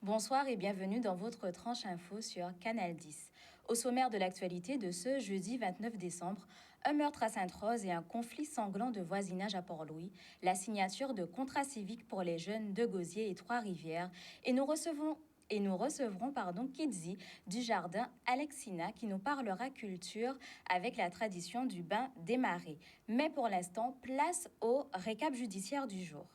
Bonsoir et bienvenue dans votre tranche info sur Canal 10. Au sommaire de l'actualité de ce jeudi 29 décembre, un meurtre à Sainte-Rose et un conflit sanglant de voisinage à Port-Louis, la signature de contrats civiques pour les jeunes de Gosier et Trois-Rivières, et nous recevrons Kidzi du jardin Alexina qui nous parlera culture avec la tradition du bain des marées. Mais pour l'instant, place au récap judiciaire du jour.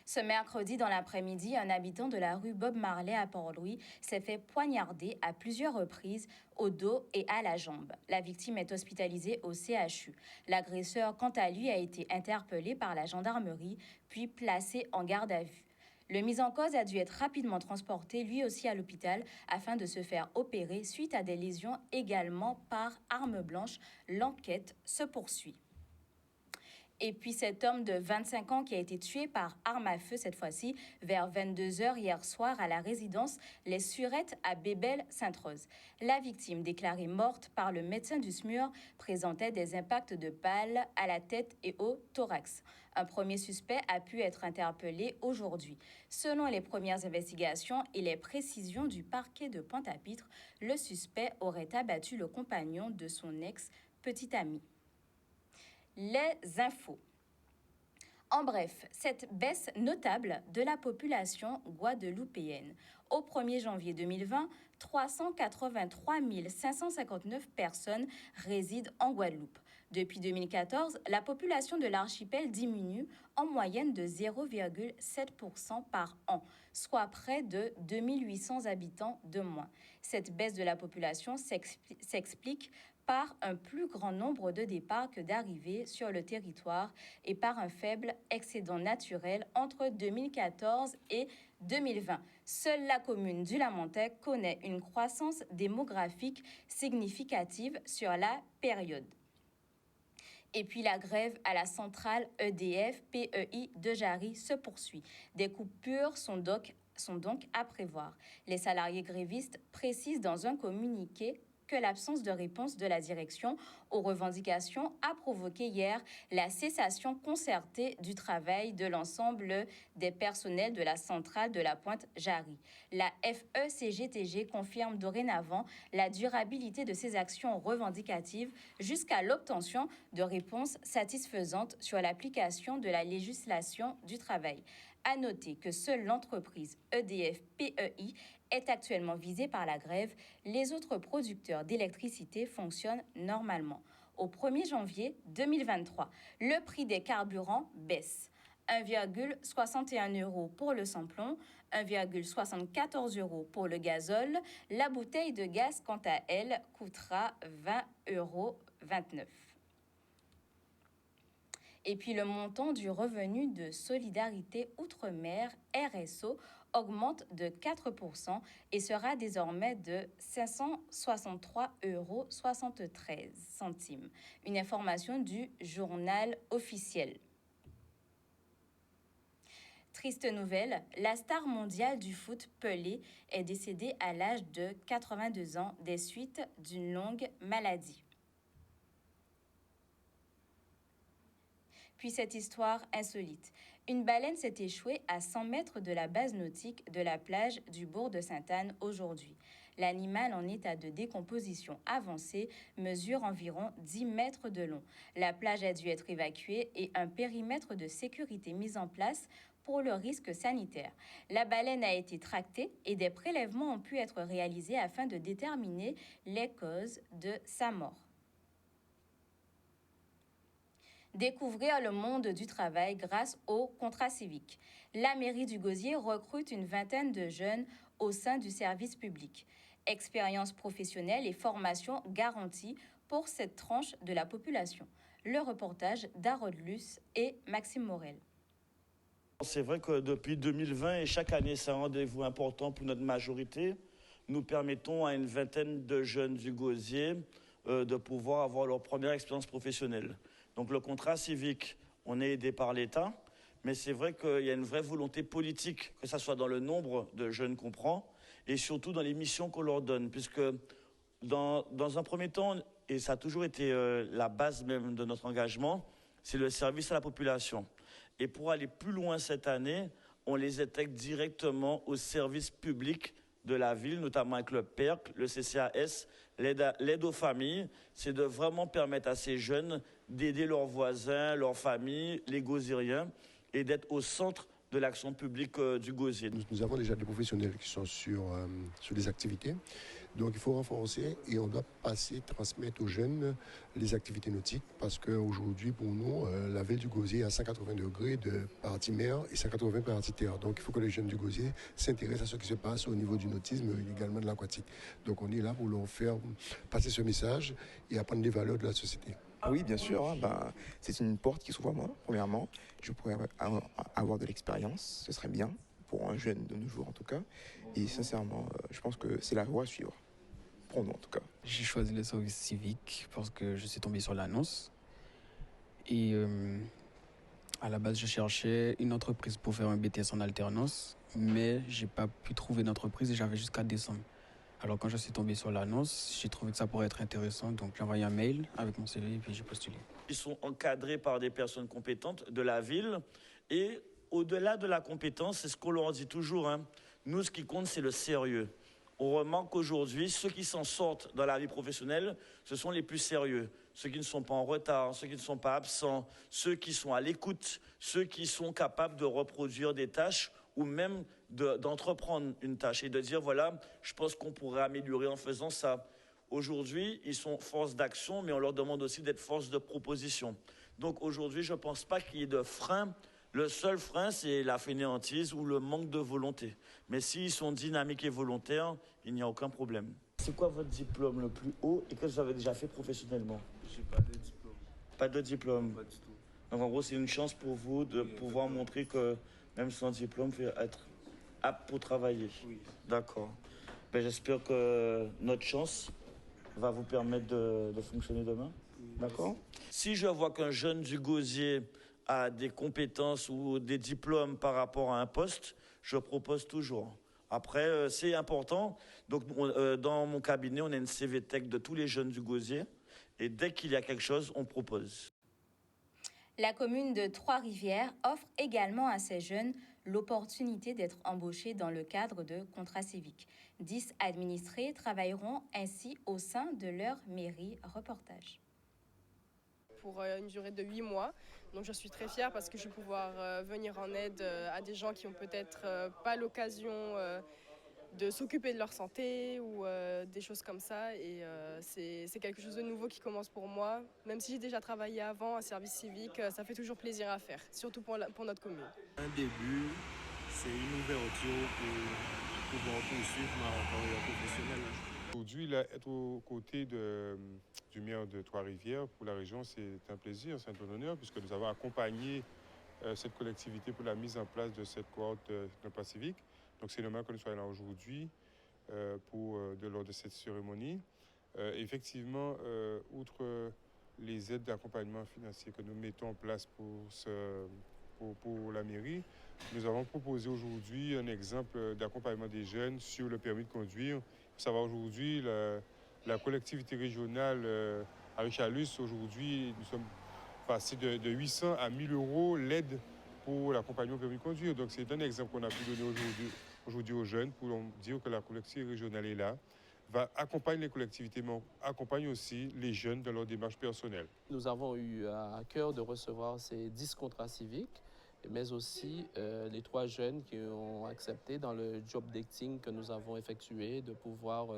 Ce mercredi, dans l'après-midi, un habitant de la rue Bob Marley à Port-Louis s'est fait poignarder à plusieurs reprises au dos et à la jambe. La victime est hospitalisée au CHU. L'agresseur, quant à lui, a été interpellé par la gendarmerie, puis placé en garde à vue. Le mis en cause a dû être rapidement transporté, lui aussi, à l'hôpital afin de se faire opérer suite à des lésions également par arme blanche. L'enquête se poursuit. Et puis cet homme de 25 ans qui a été tué par arme à feu cette fois-ci vers 22h hier soir à la résidence Les Surettes à Bébel-Sainte-Rose. La victime, déclarée morte par le médecin du SMUR, présentait des impacts de balles à la tête et au thorax. Un premier suspect a pu être interpellé aujourd'hui. Selon les premières investigations et les précisions du parquet de Pointe-à-Pitre, le suspect aurait abattu le compagnon de son ex-petite amie. Les infos. En bref, cette baisse notable de la population guadeloupéenne. Au 1er janvier 2020, 383 559 personnes résident en Guadeloupe. Depuis 2014, la population de l'archipel diminue en moyenne de 0,7% par an, soit près de 2800 habitants de moins. Cette baisse de la population s'explique par un plus grand nombre de départs que d'arrivées sur le territoire et par un faible excédent naturel entre 2014 et 2020. Seule la commune du Lamentais connaît une croissance démographique significative sur la période. Et puis la grève à la centrale EDF-PEI de Jarry se poursuit. Des coupures sont donc à prévoir. Les salariés grévistes précisent dans un communiqué que l'absence de réponse de la direction aux revendications a provoqué hier la cessation concertée du travail de l'ensemble des personnels de la centrale de la Pointe-Jarry. La FECGTG confirme dorénavant la durabilité de ces actions revendicatives jusqu'à l'obtention de réponses satisfaisantes sur l'application de la législation du travail. À noter que seule l'entreprise EDF-PEI est actuellement visée par la grève. Les autres producteurs d'électricité fonctionnent normalement. Au 1er janvier 2023, le prix des carburants baisse. 1,61 € pour le samplon, 1,74 € pour le gazole. La bouteille de gaz, quant à elle, coûtera 20,29 €. Et puis le montant du revenu de solidarité outre-mer, RSO, augmente de 4% et sera désormais de 563,73 €. Une information du journal officiel. Triste nouvelle, la star mondiale du foot Pelé est décédée à l'âge de 82 ans des suites d'une longue maladie. Puis cette histoire insolite. Une baleine s'est échouée à 100 mètres de la base nautique de la plage du bourg de Sainte-Anne aujourd'hui. L'animal en état de décomposition avancée mesure environ 10 mètres de long. La plage a dû être évacuée et un périmètre de sécurité mis en place pour le risque sanitaire. La baleine a été tractée et des prélèvements ont pu être réalisés afin de déterminer les causes de sa mort. Découvrir le monde du travail grâce au contrat civique. La mairie du Gosier recrute une vingtaine de jeunes au sein du service public. Expérience professionnelle et formation garantie pour cette tranche de la population. Le reportage d'Harold Luce et Maxime Morel. C'est vrai que depuis 2020 et chaque année, c'est un rendez-vous important pour notre majorité. Nous permettons à une vingtaine de jeunes du Gosier de pouvoir avoir leur première expérience professionnelle. Donc le contrat civique, on est aidé par l'État, mais c'est vrai qu'il y a une vraie volonté politique, que ce soit dans le nombre de jeunes qu'on prend et surtout dans les missions qu'on leur donne, puisque dans un premier temps, et ça a toujours été la base même de notre engagement, c'est le service à la population. Et pour aller plus loin cette année, on les intègre directement au service public de la ville, notamment avec le PERC, le CCAS, l'aide aux familles. C'est de vraiment permettre à ces jeunes d'aider leurs voisins, leurs familles, les gosieriens, et d'être au centre de l'action publique du gosier. Nous avons déjà des professionnels qui sont sur des activités. Donc il faut renforcer et on doit transmettre aux jeunes les activités nautiques parce qu'aujourd'hui, pour nous, la ville du Gosier est à 180 degrés de partie mer et 180 partie terre. Donc il faut que les jeunes du Gosier s'intéressent à ce qui se passe au niveau du nautisme et également de l'aquatique. Donc on est là pour leur faire passer ce message et apprendre les valeurs de la société. Oui, bien sûr. C'est une porte qui s'ouvre à moi, premièrement. Je pourrais avoir de l'expérience, ce serait bien, pour un jeune de nos jours en tout cas. Et sincèrement, je pense que c'est la voie à suivre, pour nous en tout cas. J'ai choisi le service civique parce que je suis tombé sur l'annonce. Et à la base, je cherchais une entreprise pour faire un BTS en alternance, mais je n'ai pas pu trouver d'entreprise et j'avais jusqu'à décembre. Alors quand je suis tombé sur l'annonce, j'ai trouvé que ça pourrait être intéressant, donc j'ai envoyé un mail avec mon CV et puis j'ai postulé. Ils sont encadrés par des personnes compétentes de la ville et au-delà de la compétence, c'est ce qu'on leur dit toujours, nous, ce qui compte, c'est le sérieux. On remarque qu'aujourd'hui, ceux qui s'en sortent dans la vie professionnelle, ce sont les plus sérieux. Ceux qui ne sont pas en retard, ceux qui ne sont pas absents, ceux qui sont à l'écoute, ceux qui sont capables de reproduire des tâches ou même d'entreprendre une tâche et de dire, voilà, je pense qu'on pourrait améliorer en faisant ça. Aujourd'hui, ils sont force d'action, mais on leur demande aussi d'être force de proposition. Donc aujourd'hui, je ne pense pas qu'il y ait de frein. Le seul frein, c'est la fainéantise ou le manque de volonté. Mais s'ils sont dynamiques et volontaires, il n'y a aucun problème. C'est quoi votre diplôme le plus haut et que vous avez déjà fait professionnellement? Je n'ai pas de diplôme. Pas de diplôme? Pas du tout. Donc en gros, c'est une chance pour vous de pouvoir montrer que même sans diplôme, vous pouvez être apte pour travailler. Oui. D'accord. J'espère que notre chance va vous permettre de fonctionner demain. Oui, d'accord. Si je vois qu'un jeune du Gosier a des compétences ou des diplômes par rapport à un poste, je propose toujours. Après, c'est important. Donc, dans mon cabinet, on a une CV Tech de tous les jeunes du Gosier. Et dès qu'il y a quelque chose, on propose. La commune de Trois-Rivières offre également à ces jeunes l'opportunité d'être embauchés dans le cadre de contrats civiques. 10 administrés travailleront ainsi au sein de leur mairie. Reportage. Pour une durée de 8 mois. Donc je suis très fière parce que je vais pouvoir venir en aide à des gens qui ont peut-être pas l'occasion de s'occuper de leur santé ou des choses comme ça. Et c'est quelque chose de nouveau qui commence pour moi. Même si j'ai déjà travaillé avant un service civique, ça fait toujours plaisir à faire, surtout pour notre commune. Un début, c'est une ouverture pour pouvoir poursuivre ma carrière professionnelle. Aujourd'hui, là, être aux côtés du maire de Trois-Rivières pour la région, c'est un plaisir, c'est un honneur, puisque nous avons accompagné cette collectivité pour la mise en place de cette cohorte de plan civique. Donc c'est normal que nous soyons là aujourd'hui lors de cette cérémonie. Effectivement, outre les aides d'accompagnement financier que nous mettons en place pour la mairie, nous avons proposé aujourd'hui un exemple d'accompagnement des jeunes sur le permis de conduire. Il faut savoir aujourd'hui, la collectivité régionale à Richard-Luce, aujourd'hui, nous sommes passés de 800 à 1000 euros l'aide pour l'accompagnement au permis de conduire. Donc c'est un exemple qu'on a pu donner aujourd'hui aux jeunes pour dire que la collectivité régionale est là, accompagne les collectivités, mais accompagne aussi les jeunes dans leur démarche personnelle. Nous avons eu à cœur de recevoir ces 10 contrats civiques, mais aussi les 3 jeunes qui ont accepté dans le job dating que nous avons effectué de pouvoir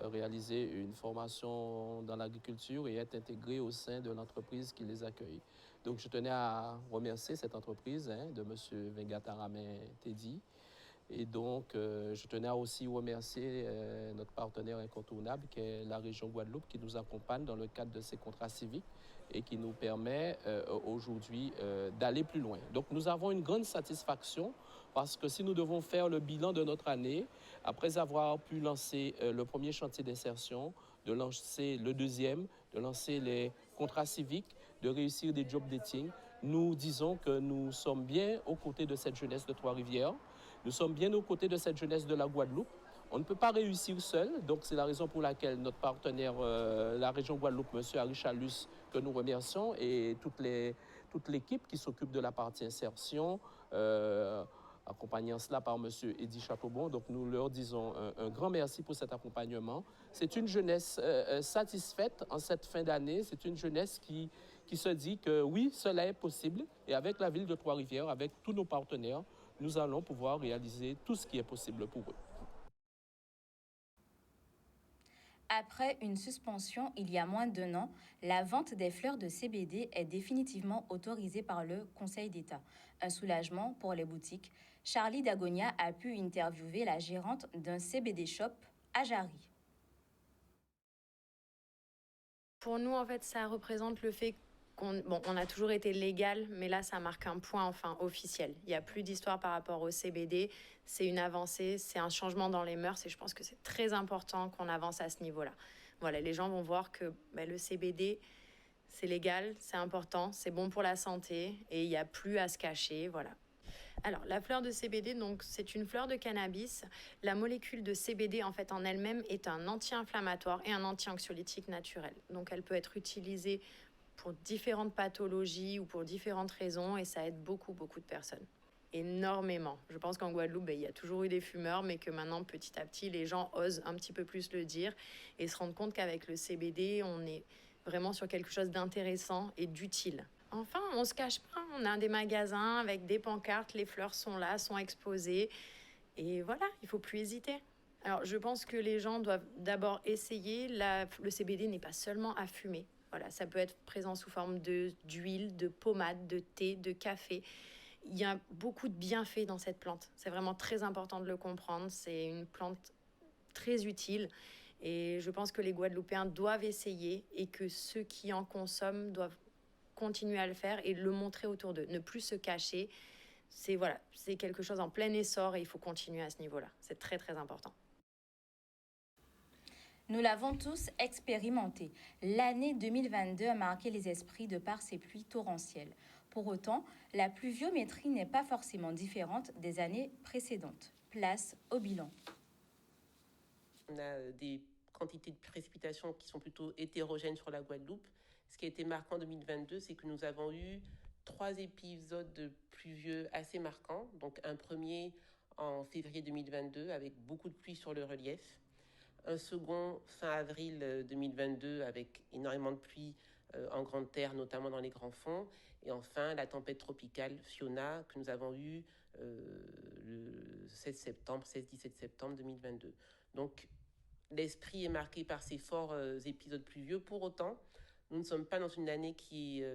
réaliser une formation dans l'agriculture et être intégrés au sein de l'entreprise qui les accueille. Donc je tenais à remercier cette entreprise de M. Vengataramen Teddy. Et donc, je tenais à aussi remercier notre partenaire incontournable qui est la région Guadeloupe qui nous accompagne dans le cadre de ces contrats civiques et qui nous permet aujourd'hui d'aller plus loin. Donc, nous avons une grande satisfaction parce que si nous devons faire le bilan de notre année, après avoir pu lancer le premier chantier d'insertion, de lancer le deuxième, de lancer les contrats civiques, de réussir des job dating, nous disons que nous sommes bien aux côtés de cette jeunesse de Trois-Rivières. Nous sommes bien aux côtés de cette jeunesse de la Guadeloupe. On ne peut pas réussir seul, donc c'est la raison pour laquelle notre partenaire, la région Guadeloupe, M. Richard-Luce, que nous remercions, et toutes les toute l'équipe qui s'occupe de la partie insertion, accompagnant cela par M. Eddy Chateaubon. Donc nous leur disons un grand merci pour cet accompagnement. C'est une jeunesse satisfaite en cette fin d'année. C'est une jeunesse qui se dit que oui, cela est possible. Et avec la ville de Trois-Rivières, avec tous nos partenaires, nous allons pouvoir réaliser tout ce qui est possible pour eux. Après une suspension il y a moins d'1 an, la vente des fleurs de CBD est définitivement autorisée par le Conseil d'État. Un soulagement pour les boutiques. Charlie Dagonia a pu interviewer la gérante d'un CBD shop à Jarry. Pour nous, en fait, ça représente le fait on a toujours été légal, mais là, ça marque un point officiel. Il n'y a plus d'histoire par rapport au CBD. C'est une avancée, c'est un changement dans les mœurs et je pense que c'est très important qu'on avance à ce niveau-là. Voilà, les gens vont voir que le CBD, c'est légal, c'est important, c'est bon pour la santé et il n'y a plus à se cacher, voilà. Alors, la fleur de CBD, donc, c'est une fleur de cannabis. La molécule de CBD, en fait, en elle-même, est un anti-inflammatoire et un anti-anxiolytique naturel. Donc, elle peut être utilisée pour différentes pathologies ou pour différentes raisons et ça aide beaucoup de personnes. Énormément. Je pense qu'en Guadeloupe, il y a toujours eu des fumeurs, mais que maintenant, petit à petit, les gens osent un petit peu plus le dire et se rendent compte qu'avec le CBD, on est vraiment sur quelque chose d'intéressant et d'utile. Enfin, on se cache pas, on a des magasins avec des pancartes, les fleurs sont là, sont exposées et voilà, il faut plus hésiter. Alors, je pense que les gens doivent d'abord essayer. Le CBD n'est pas seulement à fumer. Voilà, ça peut être présent sous forme d'huile, de pommade, de thé, de café. Il y a beaucoup de bienfaits dans cette plante. C'est vraiment très important de le comprendre. C'est une plante très utile et je pense que les Guadeloupéens doivent essayer et que ceux qui en consomment doivent continuer à le faire et le montrer autour d'eux. Ne plus se cacher. C'est quelque chose en plein essor et il faut continuer à ce niveau-là. C'est très, très important. Nous l'avons tous expérimenté. L'année 2022 a marqué les esprits de par ses pluies torrentielles. Pour autant, la pluviométrie n'est pas forcément différente des années précédentes. Place au bilan. On a des quantités de précipitations qui sont plutôt hétérogènes sur la Guadeloupe. Ce qui a été marquant en 2022, c'est que nous avons eu 3 épisodes pluvieux assez marquants. Donc un premier en février 2022 avec beaucoup de pluie sur le relief. Un second fin avril 2022 avec énormément de pluie en grande terre, notamment dans les grands fonds. Et enfin, la tempête tropicale Fiona que nous avons eue le 16-17 septembre 2022. Donc, l'esprit est marqué par ces forts épisodes pluvieux. Pour autant, nous ne sommes pas dans une année qui est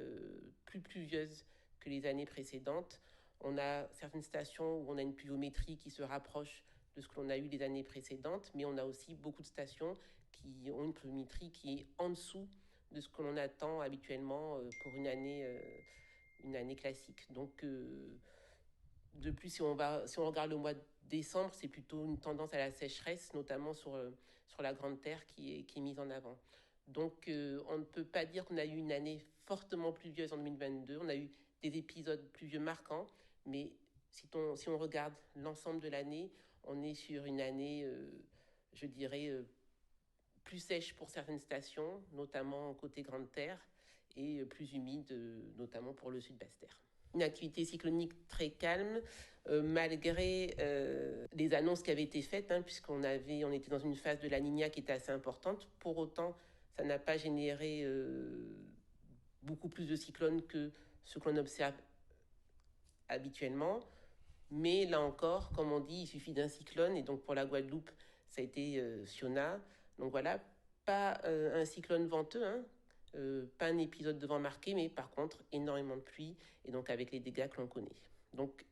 plus pluvieuse que les années précédentes. On a certaines stations où on a une pluviométrie qui se rapproche de ce que l'on a eu les années précédentes, mais on a aussi beaucoup de stations qui ont une pluviométrie qui est en dessous de ce que l'on attend habituellement pour une année classique. Donc, de plus, si on regarde le mois de décembre, c'est plutôt une tendance à la sécheresse, notamment sur la Grande Terre qui est mise en avant. Donc, on ne peut pas dire qu'on a eu une année fortement pluvieuse en 2022. On a eu des épisodes pluvieux marquants, mais si on regarde l'ensemble de l'année, on est sur une année, je dirais, plus sèche pour certaines stations, notamment côté Grande Terre, et plus humide, notamment pour le sud Basse-Terre. Une activité cyclonique très calme, malgré les annonces qui avaient été faites, puisqu'on était dans une phase de la Niña qui était assez importante. Pour autant, ça n'a pas généré beaucoup plus de cyclones que ce qu'on observe habituellement. Mais là encore, comme on dit, il suffit d'un cyclone. Et donc pour la Guadeloupe, ça a été Fiona. Donc voilà, pas un cyclone venteux, pas un épisode de vent marqué, mais par contre, énormément de pluie. Et donc avec les dégâts que l'on connaît. Donc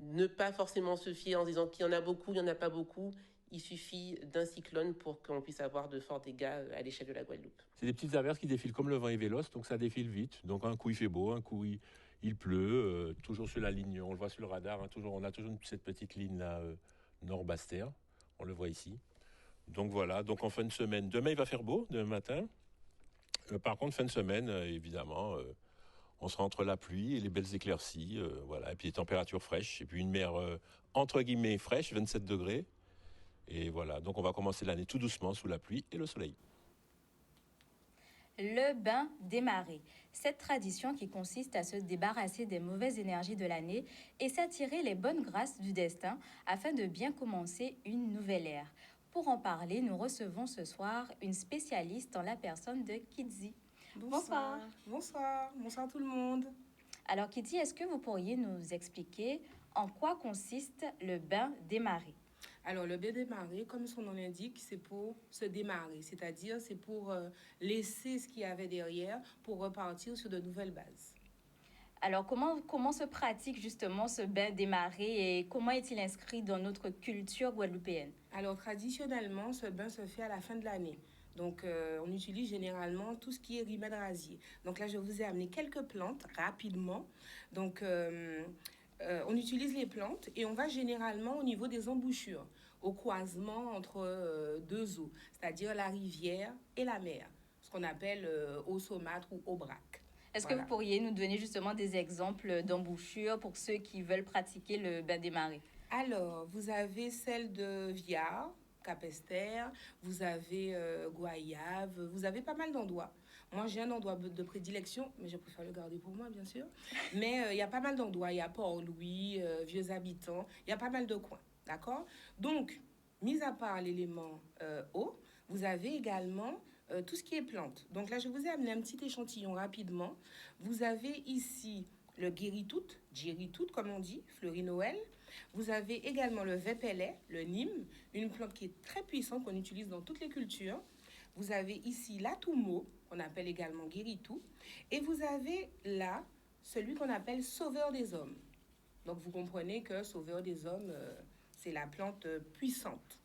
ne pas forcément se fier en se disant qu'il y en a beaucoup, il n'y en a pas beaucoup. Il suffit d'un cyclone pour qu'on puisse avoir de forts dégâts à l'échelle de la Guadeloupe. C'est des petites averses qui défilent comme le vent est véloce, donc ça défile vite. Donc un coup il fait beau, un coup il pleut, toujours sur la ligne, on le voit sur le radar, on a toujours cette petite ligne là, nord-Basse-Terre, on le voit ici. Donc voilà, donc en fin de semaine, demain il va faire beau, demain matin. Par contre, fin de semaine, évidemment, on sera entre la pluie et les belles éclaircies, voilà, et puis les températures fraîches, et puis une mer entre guillemets fraîche, 27 degrés. Et voilà, donc on va commencer l'année tout doucement sous la pluie et le soleil. Le bain des marées. Cette tradition qui consiste à se débarrasser des mauvaises énergies de l'année et s'attirer les bonnes grâces du destin afin de bien commencer une nouvelle ère. Pour en parler, nous recevons ce soir une spécialiste en la personne de Kidzi. Bonsoir. Bonsoir tout le monde. Alors Kidzi, est-ce que vous pourriez nous expliquer en quoi consiste le bain des marées? Alors, le bain des marées, comme son nom l'indique, c'est pour se démarrer, c'est-à-dire c'est pour laisser ce qu'il y avait derrière pour repartir sur de nouvelles bases. Alors, comment se pratique justement ce bain des marées et comment est-il inscrit dans notre culture guadeloupéenne? Alors, traditionnellement, ce bain se fait à la fin de l'année. Donc, on utilise généralement tout ce qui est remède rasier. Donc là, je vous ai amené quelques plantes rapidement. Donc, on utilise les plantes et on va généralement au niveau des embouchures, au croisement entre deux eaux, c'est-à-dire la rivière et la mer, ce qu'on appelle eau saumâtre ou eau braque. Est-ce que vous pourriez nous donner justement des exemples d'embouchures pour ceux qui veulent pratiquer le bain des marées? Alors, vous avez celle de Viard, Capesterre, vous avez Goyave, vous avez pas mal d'endroits. Moi, j'ai un endroit de prédilection, mais je préfère le garder pour moi, bien sûr. Mais il y a pas mal d'endroits. Il y a Port-Louis, Vieux Habitants, il y a pas mal de coins, d'accord? Donc, mis à part l'élément eau, vous avez également tout ce qui est plantes. Donc là, je vous ai amené un petit échantillon rapidement. Vous avez ici le guéritout, comme on dit, fleurie Noël. Vous avez également le vépelet, le nîmes, une plante qui est très puissante qu'on utilise dans toutes les cultures. Vous avez ici l'atoumo, qu'on appelle également guéritou. Et vous avez là celui qu'on appelle sauveur des hommes. Donc vous comprenez que sauveur des hommes, c'est la plante puissante.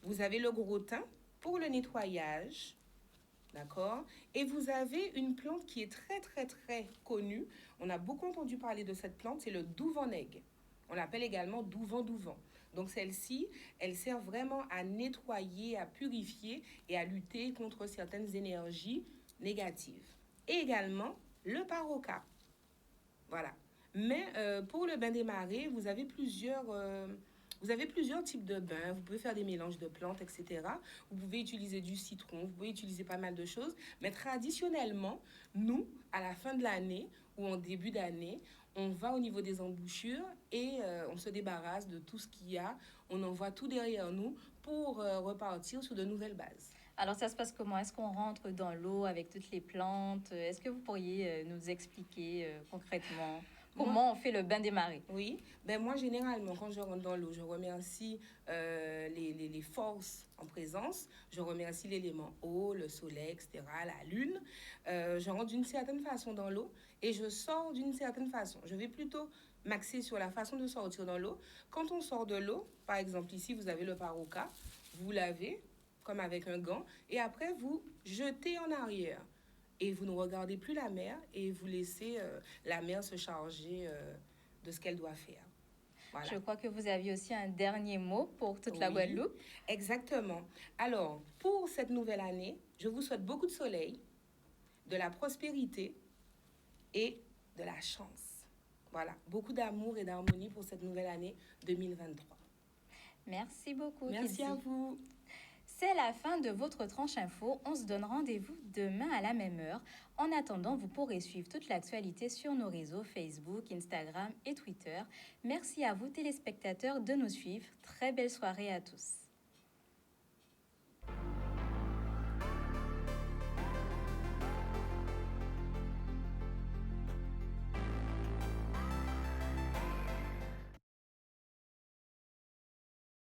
Vous avez le gros thym pour le nettoyage. D'accord? Et vous avez une plante qui est très, très, très connue. On a beaucoup entendu parler de cette plante, c'est le douvan-aigle. On l'appelle également douvan-douvan. Donc celle-ci, elle sert vraiment à nettoyer, à purifier et à lutter contre certaines énergies négatives. Et également le paroka. Voilà. Mais pour le bain des marées, vous avez plusieurs types de bains. Vous pouvez faire des mélanges de plantes, etc. Vous pouvez utiliser du citron, vous pouvez utiliser pas mal de choses. Mais traditionnellement, nous, à la fin de l'année ou en début d'année, on va au niveau des embouchures et on se débarrasse de tout ce qu'il y a. On envoie tout derrière nous pour repartir sur de nouvelles bases. Alors, ça se passe comment? Est-ce qu'on rentre dans l'eau avec toutes les plantes? Est-ce que vous pourriez nous expliquer concrètement comment on fait le bain des marées? Oui, ben moi généralement quand je rentre dans l'eau, je remercie les forces en présence, je remercie l'élément eau, le soleil, etc., la lune. Je rentre d'une certaine façon dans l'eau et je sors d'une certaine façon. Je vais plutôt m'axer sur la façon de sortir dans l'eau. Quand on sort de l'eau, par exemple ici vous avez le paroka, vous lavez comme avec un gant et après vous jetez en arrière. Et vous ne regardez plus la mer et vous laissez la mer se charger de ce qu'elle doit faire. Voilà. Je crois que vous aviez aussi un dernier mot pour toute la Guadeloupe. Exactement. Alors, pour cette nouvelle année, je vous souhaite beaucoup de soleil, de la prospérité et de la chance. Voilà, beaucoup d'amour et d'harmonie pour cette nouvelle année 2023. Merci beaucoup. Merci à vous. C'est la fin de votre tranche info. On se donne rendez-vous demain à la même heure. En attendant, vous pourrez suivre toute l'actualité sur nos réseaux Facebook, Instagram et Twitter. Merci à vous téléspectateurs de nous suivre. Très belle soirée à tous.